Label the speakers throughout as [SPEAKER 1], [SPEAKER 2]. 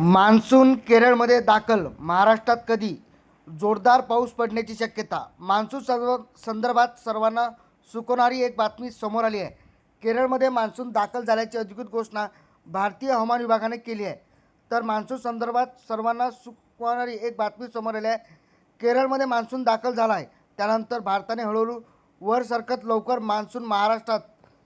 [SPEAKER 1] Monsoon केरळमध्ये दाखल, महाराष्ट्रात कधी? जोरदार पाऊस पडण्याची शक्यता. मान्सून संदर्भात सर्वांना सुकवणारी एक बातमी समोर आली आहे. केरळमध्ये मान्सून दाखल झाल्याची अधिकृत घोषणा भारतीय हवामान विभागाने केली आहे. तर मान्सून संदर्भात सर्वांना सुकवणारी एक बातमी समोर आली आहे. केरळमध्ये मान्सून दाखल झाला आहे. त्यानंतर भारताने हळूहळू वर सरकत लवकर मान्सून महाराष्ट्रात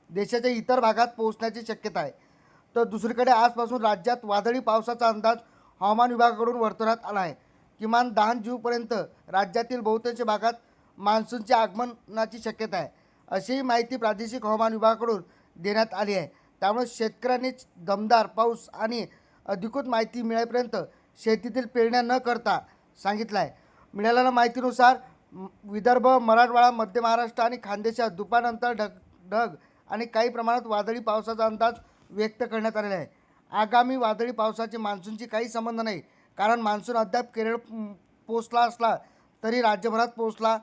[SPEAKER 1] देशाच्या इतर भागात पोहोचण्याची शक्यता आहे. तर दुसरीकडे आजपासून राज्यात वादळी पावसाचा अंदाज हवामान विभागाकडून वर्तवण्यात आला आहे. किमान 10 जूनपर्यंत राज्यातील बहुतांश भागात मान्सूनच्या आगमनाची शक्यता आहे, अशी माहिती प्रादेशिक हवामान विभागाकडून देण्यात आली आहे. त्यामुळे शेतकऱ्यांनी दमदार पाऊस आणि अधिकृत माहिती मिळेपर्यंत शेतीतील पेरण्या न करता सांगितलं आहे. मिळालेल्या माहितीनुसार विदर्भ, मराठवाडा, मध्य महाराष्ट्र आणि खानदेशात दुपारनंतर ढग आणि काही प्रमाणात वादळी पावसाचा अंदाज व्यक्त करण्यात आलेला आहे. आगामी वादळी पावसाचे मान्सूनशी काही संबंध नाही, कारण मान्सून अद्याप केरळ पोहोचला असला तरी राज्यभरात पोहोचला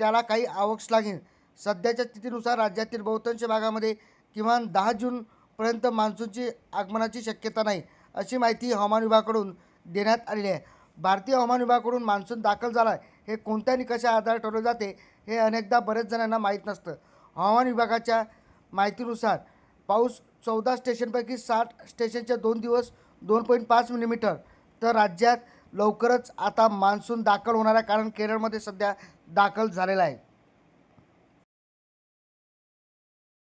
[SPEAKER 1] त्याला काही अवकाश लागेल. सध्याच्या स्थितीनुसार राज्यातील बहुतांश भागामध्ये किमान 10 जूनपर्यंत मान्सूनची आगमनाची शक्यता नाही, अशी माहिती हवामान विभागाकडून देण्यात आलेली आहे. भारतीय हवामान विभागाकडून मान्सून दाखल झाला हे कोणत्या निकषाच्या आधारे ठरवले जाते हे अनेकदा बरेच जणांना माहीत नसतं. हवामान विभागाच्या माहितीनुसार पाऊस 14 स्टेशनपैकी 60 स्टेशनचे 2 दिवस 2.5 मिलीमीटर. तर राज्यात लवकरच आता मान्सून दाखल होणार आहे, कारण केरळमध्ये सध्या दाखल झालेला आहे.